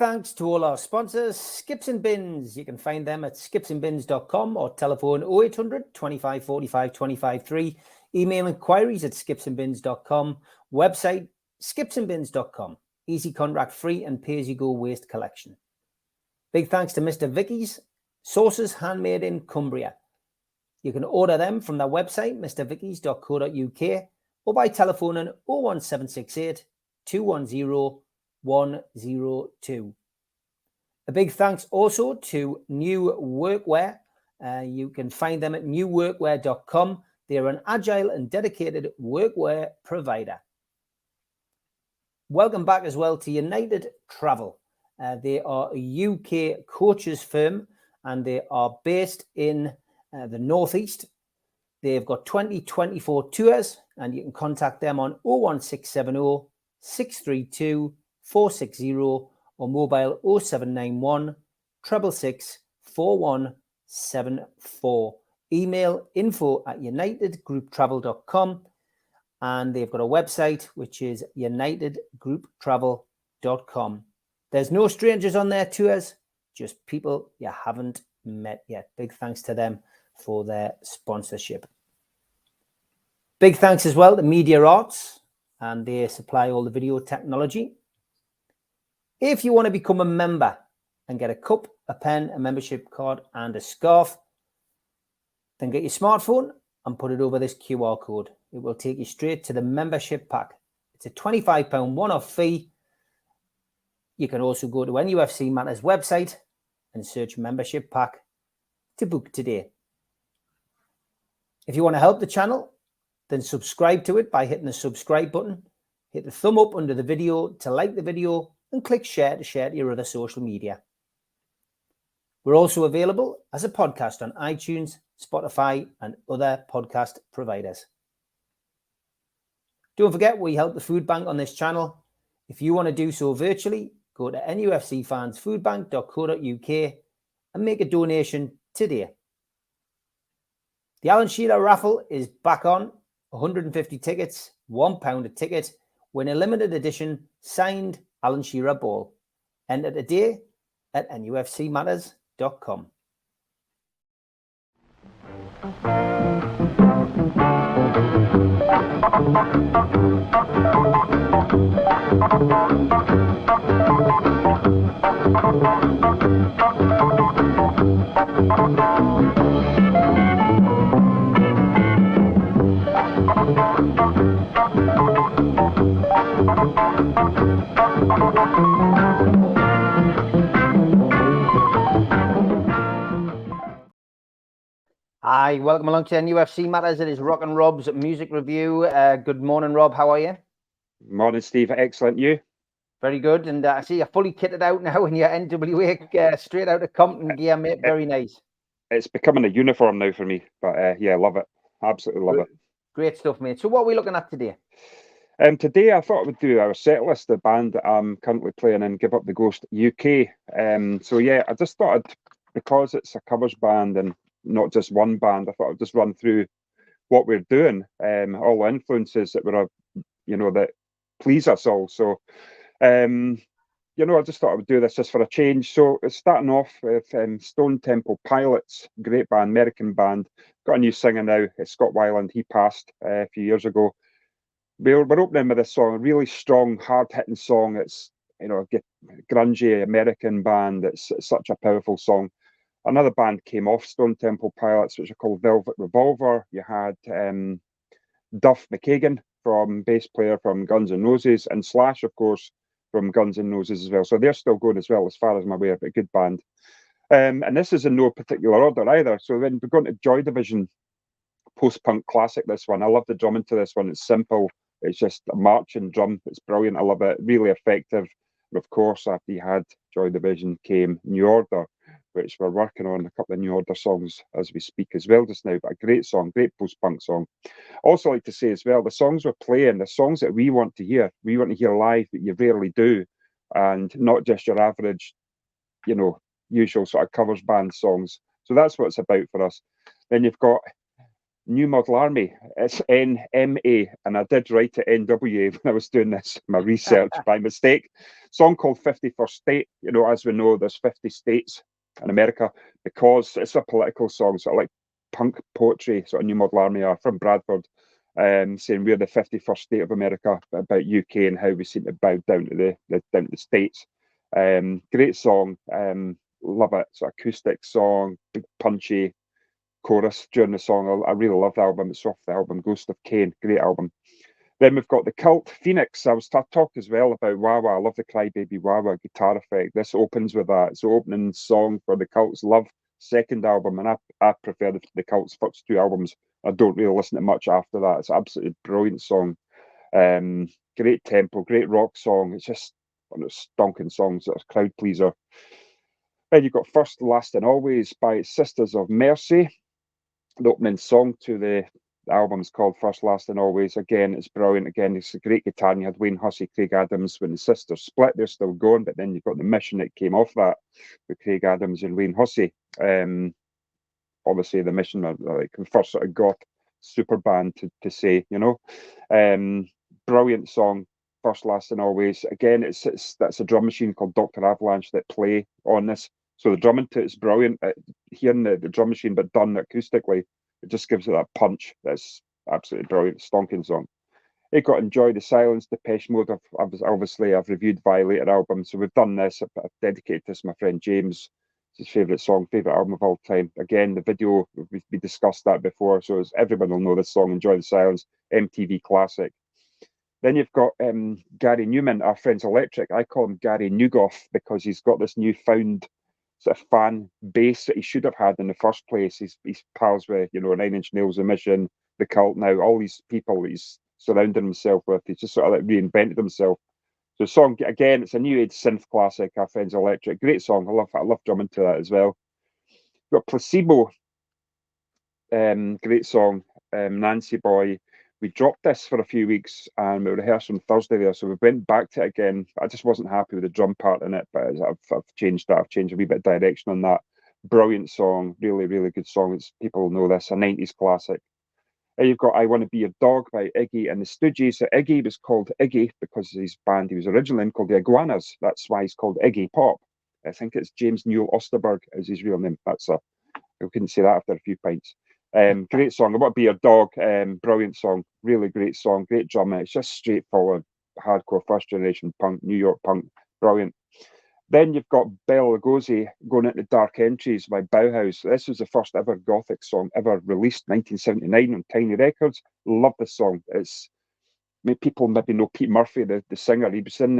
thanks to all our sponsors, Skips and Bins. You can find them at skipsandbins.com or telephone 0800 25 45 25 3. Email inquiries at skipsandbins.com. Website skipsandbins.com. Easy contract free and pay-as-you-go waste collection. Big thanks to Mr. Vicky's sauces handmade in Cumbria. You can order them from their website, mrvickys.co.uk, or by telephoning 01768 210 102. A big thanks also to New Workwear. You can find them at newworkwear.com. They're an agile and dedicated workwear provider. Welcome back as well to United Travel. They are a UK coaches firm and they are based in the Northeast. They've got 2024 tours and you can contact them on 01670 632 460 or mobile 0791 666 4174. Email info@unitedgrouptravel.com and they've got a website which is unitedgrouptravel.com. There's no strangers on their tours, just people you haven't met yet. Big thanks to them for their sponsorship. Big thanks as well to Media Arts, and they supply all the video technology. If you want to become a member and get a cup, a pen, a membership card, and a scarf, then get your smartphone and put it over this QR code. It will take you straight to the membership pack. It's a £25 one-off fee. You can also go to NUFC Matters website and search membership pack to book today. If you want to help the channel, then subscribe to it by hitting the subscribe button. Hit the thumb up under the video to like the video and click share to your other social media. We're also available as a podcast on iTunes, Spotify, and other podcast providers. Don't forget, we help the food bank on this channel. If you want to do so virtually, go to nufcfansfoodbank.co.uk and make a donation today. The Alan Shearer raffle is back on. 150 tickets, £1 a ticket, win a limited edition signed Alan Shearer ball. Enter today at nufcmatters.com. Hi, welcome along to NUFC Matters. It is Rock and Rob's music review. Good morning, Rob. How are you? Morning, Steve. Excellent. You? Very good. And I see you're fully kitted out now in your NWA straight out of Compton gear, mate. Very nice. It's becoming a uniform now for me. But yeah, love it. Absolutely love it. Great stuff, mate. So what are we looking at today? Today, I thought I would do our set list, the band that I'm currently playing in, Give Up the Ghost UK. So yeah, I just thought because it's a covers band and not just one band, I thought I'd just run through what we're doing, all the influences that that please us all. So, I just thought I would do this just for a change. So it's starting off with Stone Temple Pilots, great band, American band. Got a new singer now, Scott Weiland. He passed a few years ago. We're opening with this song, a really strong, hard-hitting song. It's, a grungy American band. It's such a powerful song. Another band came off Stone Temple Pilots, which are called Velvet Revolver. You had Duff McKagan, bass player from Guns N' Roses, and Slash, of course, from Guns N' Roses as well. So they're still going as well, as far as I'm aware, but a good band. And this is in no particular order either. So then we're going to Joy Division, post-punk classic, this one. I love the drumming to this one. It's simple. It's just a marching drum. It's brilliant. I love it. Really effective. And of course, after you had Joy Division came New Order, which we're working on a couple of New Order songs as we speak as well just now, but a great song, great post-punk song. Also like to say as well, the songs we're playing, the songs that we want to hear live that you rarely do, and not just your average, usual sort of covers band songs. So that's what it's about for us. Then you've got New Model Army. It's NMA, and I did write it NWA when I was doing this, my research by mistake. Song called 51st State. You know, as we know, there's 50 states in America because it's a political song, sort of like punk poetry, sort of New Model Army are from Bradford, saying we're the 51st state of America, about UK and how we seem to bow down to the states. Great song. Love it. It's an acoustic song, big punchy chorus during the song. I really love the album. It's off the album Ghost of Cain. Great album. Then we've got the Cult Phoenix. I was talking as well about Wah Wah. I love the Crybaby Wah Wah guitar effect. This opens with that. It's the opening song for the Cult's Love second album, and I prefer the Cult's first two albums. I don't really listen to much after that. It's an absolutely brilliant song. Great tempo, great rock song. It's just one of those stonking songs. It's a crowd pleaser. Then you've got First, Last and Always by Sisters of Mercy. The opening song to the album's called First, Last and Always. Again, it's brilliant. Again, it's a great guitar. And you had Wayne Hussey, Craig Adams. When the sisters split, they're still going, but then you've got the Mission that came off that with Craig Adams and Wayne Hussey. Obviously, the Mission are like the first sort of goth super band to say, you know. Brilliant song, First, Last and Always. Again, that's a drum machine called Dr. Avalanche that play on this. So the drumming to it's brilliant. Hearing the drum machine, but done acoustically, it just gives it that punch. That's absolutely brilliant. Stonking song. It got Enjoy the Silence, Depeche Mode. I've reviewed Violator album, so we've done this. I've dedicated this to my friend James. It's his favourite song, favourite album of all time. Again, the video, we discussed that before, so everyone will know this song, Enjoy the Silence, MTV classic. Then you've got Gary Newman, our friend's Electric. I call him Gary Newgoff because he's got this newfound sort of fan base that he should have had in the first place. He's pals with, you know, Nine Inch Nails, The Mission, The Cult now, all these people that he's surrounded himself with. He's just sort of like reinvented himself. So the song, again, it's a new age synth classic, Our Friends Electric. Great song. I love drumming to that as well. We've got Placebo. Great song. Nancy Boy. We dropped this for a few weeks and we rehearsed on Thursday there, so we went back to it again. I just wasn't happy with the drum part in it, but I've changed that. I've changed a wee bit of direction on that. Brilliant song, really, really good song. People know this, a 90s classic. You've got I Want to Be Your Dog by Iggy and the Stooges. So Iggy was called Iggy because his band he was originally in called the Iguanas. That's why he's called Iggy Pop. I think it's James Newell Osterberg is his real name. I couldn't say that after a few pints. Great song. I Want to Be Your Dog. Brilliant song. Really great song. Great drumming. It's just straightforward, hardcore, first generation punk, New York punk. Brilliant. Then you've got Bela Lugosi going into Dark Entries by Bauhaus. This was the first ever Gothic song ever released, 1979 on Tyne Records. Love this song. People maybe know Pete Murphy, the singer. He was in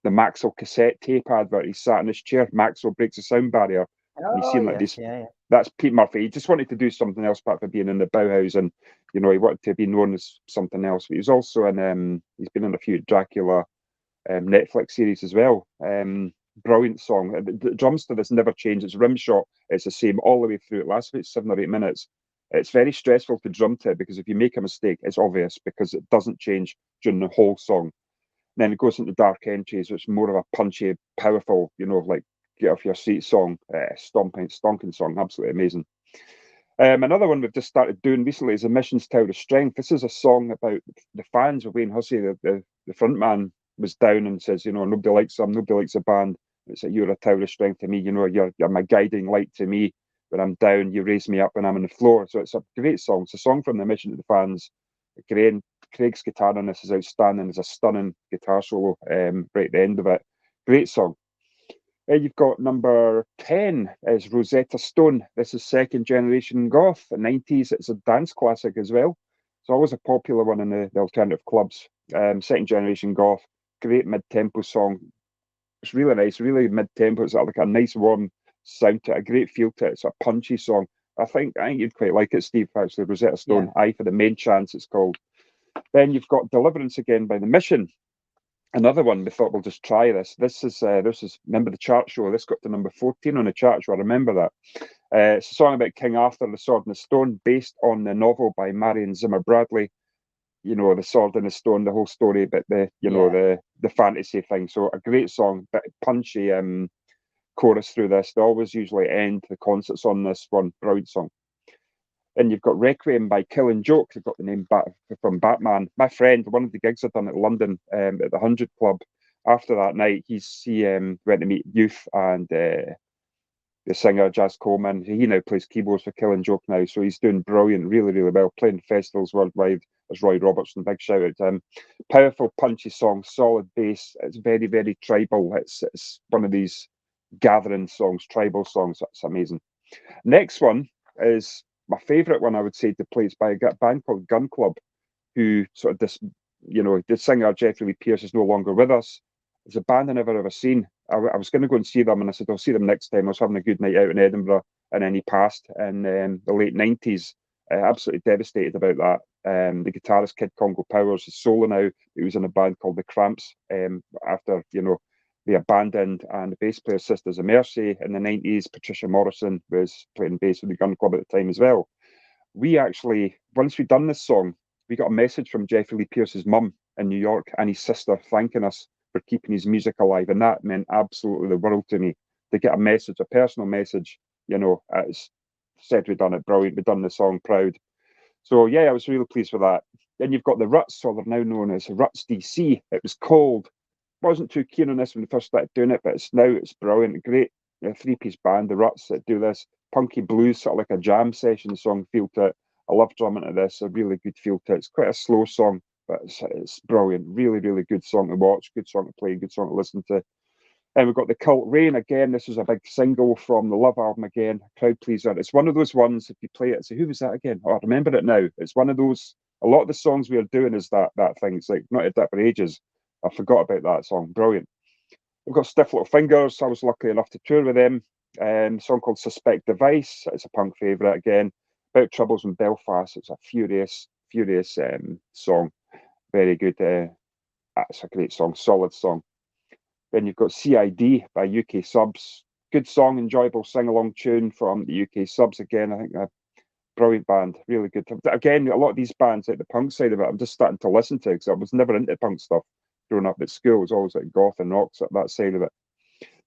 the Maxwell cassette tape advert. He sat in his chair. Maxwell breaks the sound barrier. And he's seen like this. Yeah. That's Pete Murphy. He just wanted to do something else apart from being in the Bauhaus, and you know he wanted to be known as something else. But he's also in. He's been in a few Dracula Netflix series as well. Brilliant song. The drums to this never change. It's rim shot. It's the same all the way through. It lasts about 7 or 8 minutes. It's very stressful to drum to because if you make a mistake, it's obvious because it doesn't change during the whole song. And then it goes into Dark Entries, which is more of a punchy, powerful, you know, like get off your seat song, stonking song, absolutely amazing. Another one we've just started doing recently is Emissions Tower of Strength. This is a song about the fans of Wayne Hussey, the front man was down and says, you know, nobody likes him, nobody likes the band. It's like, you're a tower of strength to me, you know, you're my guiding light to me. When I'm down, you raise me up when I'm on the floor. So it's a great song. It's a song from the mission to the fans. Craig's guitar on this is outstanding. There's a stunning guitar solo right at the end of it. Great song. You've got number 10 is Rosetta Stone. This is second generation goth, the 90s. It's a dance classic as well. It's always a popular one in the alternative clubs. Second generation goth, great mid-tempo song. It's really nice, really mid-tempo. It's like a nice warm sound to it, a great feel to it. It's a punchy song. I think you'd quite like it, Steve, actually. Rosetta Stone, yeah. Eye for the Main Chance, it's called. Then you've got Deliverance Again by The Mission. Another one we thought we'll just try this. This is remember the chart show. This got to number 14 on the chart show. I remember that. It's a song about King Arthur, the Sword and the Stone, based on the novel by Marion Zimmer Bradley. You know, the Sword and the Stone, the whole story, but the fantasy thing. So a great song, but punchy chorus through this. They always usually end the concerts on this one. Brilliant song. Then you've got Requiem by Killing Joke. They've got the name from Batman. My friend, one of the gigs I'd done at London at the 100 Club, after that night, he went to meet Youth and the singer Jazz Coleman. He now plays keyboards for Killing Joke now, so he's doing brilliant, really, really well, playing festivals worldwide. As Roy Robertson, big shout out to him. Powerful, punchy song, solid bass. It's very, very tribal. It's one of these gathering songs, tribal songs. That's amazing. Next one is my favourite one, I would say, to play. It's by a band called Gun Club, who sort of the singer Jeffrey Lee Pierce is no longer with us. It's a band I never ever seen. I was going to go and see them, and I said I'll see them next time. I was having a good night out in Edinburgh, and then he passed in the late 90s. Absolutely devastated about that. The guitarist Kid Congo Powers is solo now. He was in a band called the Cramps after they abandoned, and the bass player Sisters of Mercy in the 90s. Patricia Morrison was playing bass with the Gun Club at the time as well. We actually, once we'd done this song, we got a message from Jeffrey Lee Pierce's mum in New York and his sister thanking us for keeping his music alive, and that meant absolutely the world to me, to get a message, a personal message. It's said we'd done it brilliant, we'd done the song proud. So yeah, I was really pleased with that. Then you've got the Ruts, or they're now known as Ruts DC. It was cold. Wasn't too keen on this when we first started doing it, but it's brilliant. Great three-piece band, the Ruts, that do this punky blues, sort of like a jam session song feel to it. I love drumming to this, a really good feel to it. It's quite a slow song, but it's brilliant. Really, really good song to watch, good song to play, good song to listen to. And we've got the Cult Rain again. This was a big single from the Love album again, crowd pleaser. It's one of those ones, if you play it, say, who was that again? Oh, I remember it now. It's one of those, a lot of the songs we are doing is that thing. It's like, not had that for ages. I forgot about that song. Brilliant. We've got Stiff Little Fingers. I was lucky enough to tour with them. A song called Suspect Device. It's a punk favourite again. About troubles in Belfast. It's a furious song. Very good. It's a great song, solid song. Then you've got CID by UK Subs. Good song, enjoyable sing-along tune from the UK Subs again. I think a brilliant band, really good. Again, a lot of these bands, like the punk side of it, I'm just starting to listen to because I was never into punk stuff growing up at school. It was always like goth and rocks at that side of it.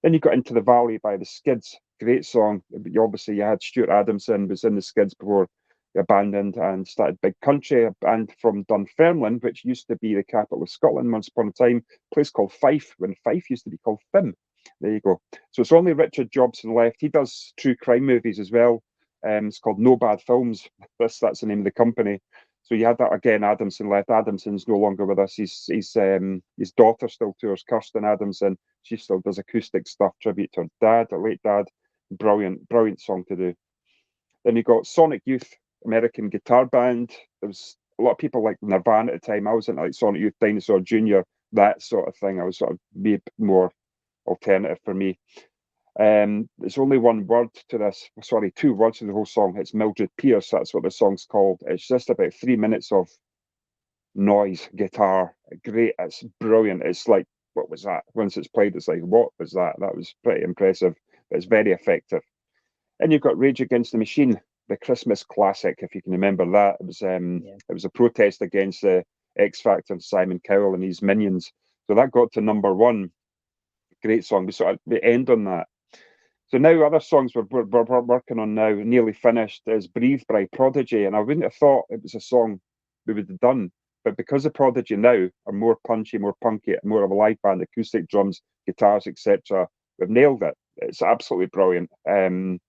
Then you got Into the Valley by the Skids. Great song. Obviously, you had Stuart Adamson was in the Skids before he abandoned and started Big Country, a band from Dunfermline, which used to be the capital of Scotland once upon a time. A place called Fife, when Fife used to be called Fim. There you go. So it's only Richard Jobson left. He does true crime movies as well. It's called No Bad Films. That's the name of the company. So you had that again. Adamson left. Adamson's no longer with us. His daughter still tours, Kirsten Adamson. She still does acoustic stuff, tribute to her dad, her late dad. Brilliant song to do. Then you got Sonic Youth, American guitar band. There was a lot of people like Nirvana at the time. I was into like Sonic Youth, Dinosaur Jr., that sort of thing. I was sort of be a bit more alternative for me. There's only one word to this. Sorry, two words to the whole song. It's Mildred Pierce. That's what the song's called. It's just about 3 minutes of noise, guitar. Great. It's brilliant. It's like, what was that? Once it's played, it's like, what was that? That was pretty impressive. It's very effective. And you've got Rage Against the Machine, the Christmas classic, if you can remember that. It was a protest against the X Factor and Simon Cowell and his minions. So that got to number one. Great song. We end on that. So now other songs we're working on now, nearly finished, is Breathe by Prodigy. And I wouldn't have thought it was a song we would have done. But because the Prodigy now are more punchy, more punky, more of a live band, acoustic drums, guitars, etc., we've nailed it. It's absolutely brilliant. It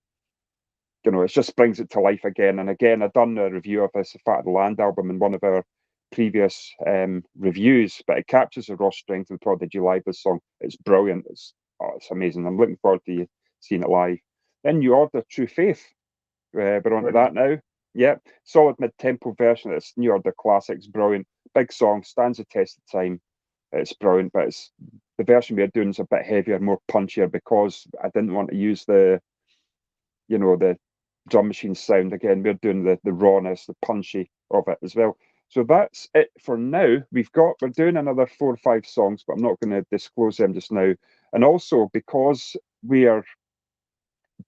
just brings it to life again. And again, I've done a review of this Fat of the Land album in one of our previous reviews, but it captures the raw strength of the Prodigy live, this song. It's brilliant. It's amazing. I'm looking forward to seeing it live. Then New Order, True Faith. We're on to that now. Yeah, solid mid-tempo version of this New Order classics. Brilliant. Big song, stands the test of time. It's brilliant, but the version we're doing is a bit heavier, more punchier, because I didn't want to use the drum machine sound. Again, we're doing the rawness, the punchy of it as well. So that's it for now. We're doing another 4 or 5 songs, but I'm not going to disclose them just now. And also, because we are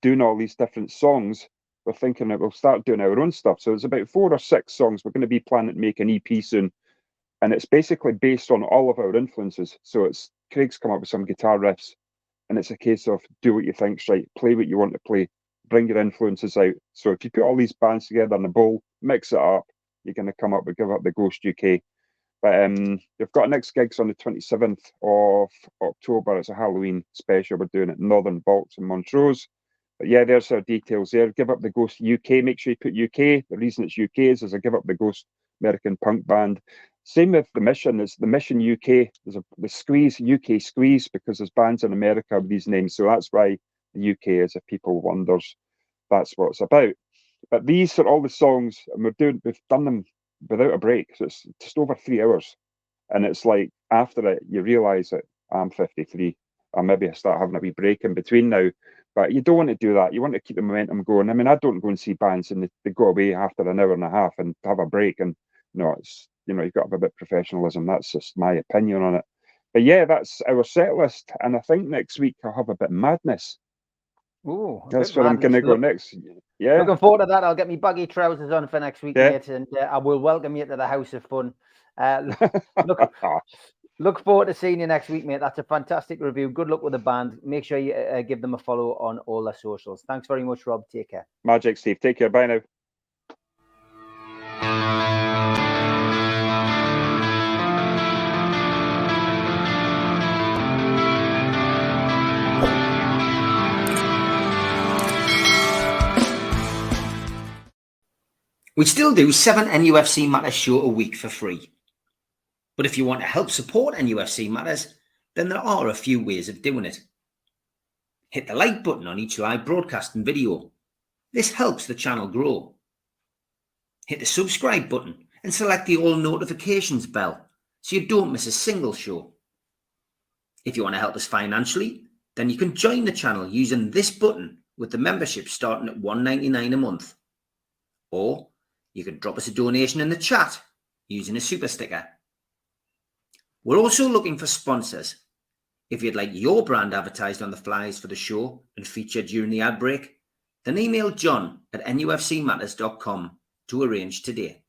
doing all these different songs, we're thinking that we'll start doing our own stuff. So there's about 4 or 6 songs. We're going to be planning to make an EP soon. And it's basically based on all of our influences. So Craig's come up with some guitar riffs, and it's a case of do what you think's right, play what you want to play. bring your influences out. So if you put all these bands together in a bowl, mix it up, you're going to come up with Give Up the Ghost UK. But we've got next gigs on the 27th of October. It's a Halloween special. We're doing it in Northern Vaults in Montrose. But yeah, there's our details there. Give Up the Ghost UK. Make sure you put UK. The reason it's UK is there's a Give Up the Ghost American punk band. Same with the Mission. It's the Mission UK. There's the Squeeze, UK Squeeze, because there's bands in America with these names. So that's why the UK is, if people wonders, that's what it's about. But these are all the songs, and we've done them without a break. So it's just over 3 hours. And it's like, after it, you realise that I'm 53. I maybe start having a wee break in between now. But you don't want to do that. You want to keep the momentum going. I mean, I don't go and see bands and they go away after an hour and a half and have a break. And it's, you've got to have a bit of professionalism. That's just my opinion on it. But yeah, that's our set list. And I think next week I'll have a bit of madness. Ooh, that's where I'm going to go next. Yeah. Looking forward to that. I'll get my baggy trousers on for next week, mate, and I will welcome you to the House of Fun. Look forward to seeing you next week, mate. That's a fantastic review. Good luck with the band. Make sure you give them a follow on all their socials. Thanks very much, Rob. Take care. Magic, Steve. Take care. Bye now. We still do 7 NUFC Matters show a week for free. But if you want to help support NUFC Matters, then there are a few ways of doing it. Hit the like button on each live broadcast and video. This helps the channel grow. Hit the subscribe button and select the all notifications bell so you don't miss a single show. If you want to help us financially, then you can join the channel using this button with the membership starting at $1.99 a month. Or you can drop us a donation in the chat using a super sticker. We're also looking for sponsors. If you'd like your brand advertised on the flyers for the show and featured during the ad break, then email John at nufcmatters.com to arrange today.